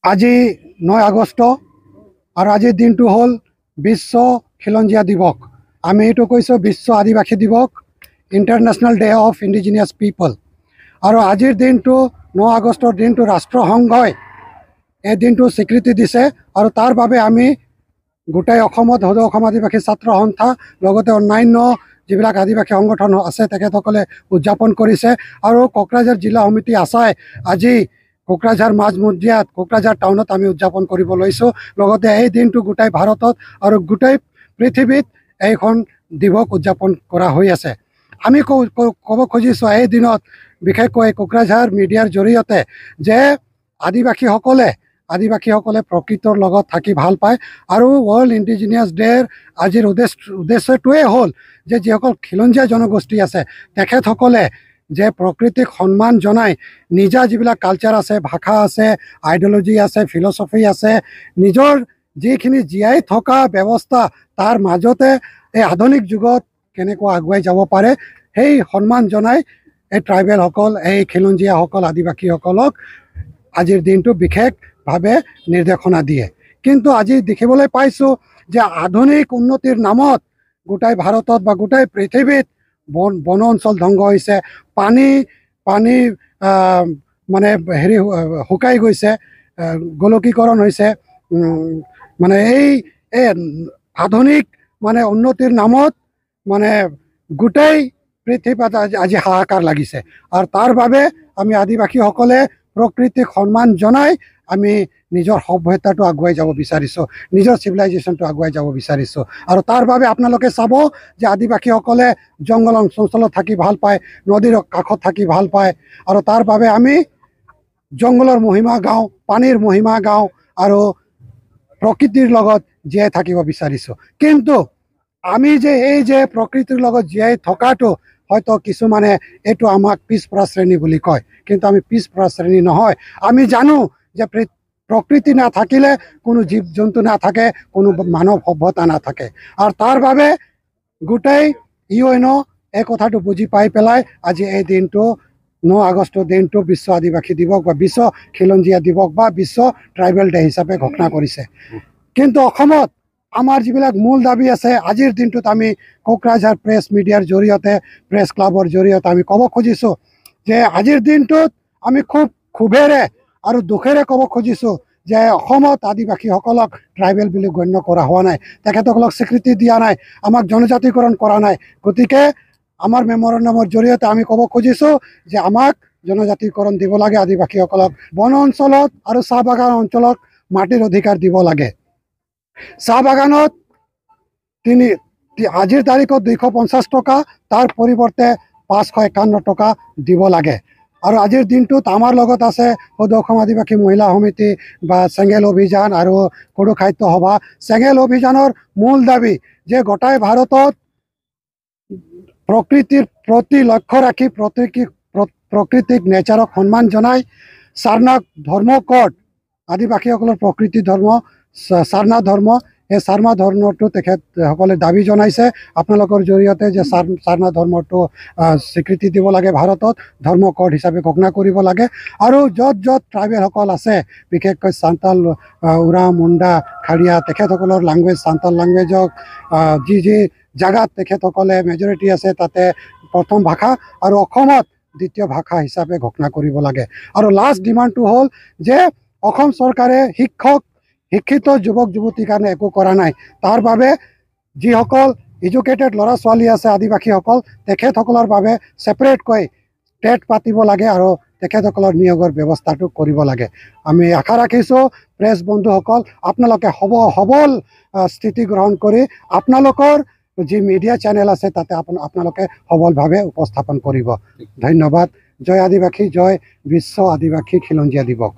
আজি 9 আগষ্ট আর আজির দিনটো হল বিশ্ব খিলঞ্জীয়া দিবস। আমি এইটো কৈছো বিশ্ব আদিবাসী দিবস, ইন্টারন্যাশনাল ডে অফ ইন্ডিজিনিয়াস পিপল। আর আজির দিনটো 9 আগস্টর দিনটো রাষ্ট্রসংঘই এই দিনটো স্বীকৃতি দিছে। আর তার বাবে আমি গোটাই অসমত সদৌ অসম আদিবাসী ছাত্ৰ সন্থা লগতে অন্যান্য যিবিলাক আদিবাসী সংগঠন আছে তেখেতসকলে উদযাপন কৰিছে। আৰু কোকৰাঝাৰ জিলা সমিতি আছাই আজি কোকৰাঝাৰ মাজমজিয়াত কোকৰাঝাৰ টাউনত আমি উদযাপন কৰিব লৈছোঁ। লগতে এই দিনটো গোটাই ভাৰতত আৰু গোটাই পৃথিৱীত এইখন দিৱস উদযাপন কৰা হৈ আছে। আমি ক'ব খুজিছোঁ এই দিনত বিশেষকৈ কোকৰাঝাৰ মিডিয়াৰ জৰিয়তে যে আদিবাসীসকলে প্ৰকৃতৰ লগত থাকি ভাল পায়। আৰু ৱৰ্ল্ড ইণ্ডিজিনিয়াছ ডেৰ আজিৰ উদ্দেশ্যটোৱেই হ'ল যে যিসকল খিলঞ্জীয়া জনগোষ্ঠী আছে তেখেতসকলে যে প্ৰকৃতিক সন্মান জনাই নিজা যিবিলাক কালচাৰ আছে, ভাষা আছে, আইডিঅলজি আছে, ফিলচফি আছে, নিজৰ যিখিনি জীয়াই থকা ব্যৱস্থা তাৰ মাজতে এই আধুনিক যুগত কেনেকৈ আগুৱাই যাব পাৰে সেই সন্মান জনাই এই ট্ৰাইবেলসকল, এই খিলঞ্জীয়াসকল, আদিবাসীসকলক আজিৰ দিনটো বিশেষভাৱে নিৰ্দেশনা দিয়ে। কিন্তু আজি দেখিবলৈ পাইছোঁ যে আধুনিক উন্নতিৰ নামত গোটাই ভাৰতত বা গোটাই পৃথিৱীত বন অঞ্চল ধ্বংস হৈছে, পানী মানে শুকাই গৈছে, গোলকীকৰণ হৈছে। মানে এই আধুনিক মানে উন্নতিৰ নামত মানে গোটেই পৃথিৱীত আজি হাহাকাৰ লাগিছে। আৰু তাৰ বাবে আমি আদিবাসীসকলে প্ৰকৃতিক সন্মান জনাই আমি নিজৰ সভ্যতাটো আগুৱাই যাব বিচাৰিছোঁ, নিজৰ চিভিলাইজেশ্যনটো আগুৱাই যাব বিচাৰিছোঁ। আৰু তাৰ বাবে আপোনালোকে চাব যে আদিবাসীসকলে জংঘল অঞ্চলত থাকি ভাল পায়, নদীৰ কাষত থাকি ভাল পায়। আৰু তাৰ বাবে আমি জংঘলৰ মহিমা গাওঁ, পানীৰ মহিমা গাওঁ আৰু প্ৰকৃতিৰ লগত জীয়াই থাকিব বিচাৰিছোঁ। কিন্তু আমি যে এই যে প্ৰকৃতিৰ লগত জীয়াই থকাটো হয়তো কিছুমানে এইটো আমাক পিছপৰা শ্ৰেণী বুলি কয়, কিন্তু আমি পিছপৰা শ্ৰেণী নহয়। আমি জানো যে প্ৰকৃতি নাথাকিলে কোনো জীৱ জন্তু নাথাকে, কোনো মানৱ সভ্যতা নাথাকে। আৰু তাৰ বাবে গোটেই UN এই কথাটো বুজি পাই পেলাই আজি এই দিনটো 9 আগষ্টৰ দিনটো বিশ্ব আদিবাসী দিৱস বা বিশ্ব খিলঞ্জীয়া দিৱস বা বিশ্ব ট্ৰাইবেল ডে হিচাপে ঘোষণা কৰিছে। কিন্তু অসমত আমাৰ যিবিলাক মূল দাবী আছে আজিৰ দিনটোত আমি কোকৰাঝাৰ প্ৰেছ মিডিয়াৰ জৰিয়তে, প্ৰেছ ক্লাবৰ জৰিয়তে আমি ক'ব খুজিছোঁ যে আজিৰ দিনটোত আমি ক্ষোভেৰে আৰু দুখেৰে ক'ব খুজিছোঁ যে অসমত আদিবাসীসকলক ট্ৰাইবেল বুলি গণ্য কৰা হোৱা নাই, তেখেতসকলক স্বীকৃতি দিয়া নাই, আমাক জনজাতিকৰণ কৰা নাই। গতিকে আমাৰ মেমৰেণ্ডামৰ জৰিয়তে আমি ক'ব খুজিছোঁ যে আমাক জনজাতিকৰণ দিব লাগে, আদিবাসীসকলক বন অঞ্চলত আৰু চাহ বাগান অঞ্চলত মাটিৰ অধিকাৰ দিব লাগে। চাহ বাগানত আজিৰ তাৰিখত 250 টকা, তাৰ পৰিৱৰ্তে 551 টকা দিব লাগে। আৰু আজিৰ দিনটোত আমাৰ লগত আছে সদৌ অসম আদিবাসী মহিলা সমিতি বা চেঙেল অভিযান আৰু সৰু সাহিত্য সভা। চেঙেল অভিযানৰ মূল দাবী যে গোটাই ভাৰতত প্ৰকৃতিৰ প্ৰতি লক্ষ্য ৰাখি প্ৰকৃতিক নেচাৰক সন্মান জনাই সাৰনাথ ধৰ্ম কোড, আদিবাসীসকলৰ প্ৰকৃতি ধৰ্ম সাৰনাথ ধৰ্ম, এই সাৰনাথ ধৰ্মটো তেখেতসকলে দাবী জনাইছে আপোনালোকৰ জৰিয়তে যে সাৰনাথ ধৰ্মটো স্বীকৃতি দিব লাগে, ভাৰতত ধৰ্ম কোড হিচাপে ঘোষণা কৰিব লাগে। আৰু য'ত ট্ৰাইবেলসকল আছে বিশেষকৈ সান্তাল, উৰাম, মুণ্ডা, খাৰিয়া তেখেতসকলৰ লেংগুৱেজ, সান্তাল লেংগুৱেজক যি জাগাত তেখেতসকলে মেজৰিটি আছে তাতে প্ৰথম ভাষা আৰু অসমত দ্বিতীয় ভাষা হিচাপে ঘোষণা কৰিব লাগে। আৰু লাষ্ট ডিমাণ্ডটো হ'ল যে অসম চৰকাৰে শিক্ষিত যুৱক যুৱতীৰ কাৰণে একো কৰা নাই। তাৰ বাবে যিসকল এডুকেটেড ল'ৰা ছোৱালী আছে আদিবাসীসকল তেখেতসকলৰ বাবে ছেপাৰেটকৈ টেট পাতিব লাগে আৰু তেখেতসকলৰ নিয়োগৰ ব্যৱস্থাটো কৰিব লাগে। আমি আশা ৰাখিছোঁ প্ৰেছ বন্ধুসকল আপোনালোকে সবল স্থিতি গ্ৰহণ কৰি আপোনালোকৰ যি মিডিয়া চেনেল আছে তাতে আপোনালোকে সবলভাৱে উপস্থাপন কৰিব। ধন্যবাদ। জয় আদিবাসী, জয় বিশ্ব আদিবাসী খিলঞ্জীয়া দিৱস।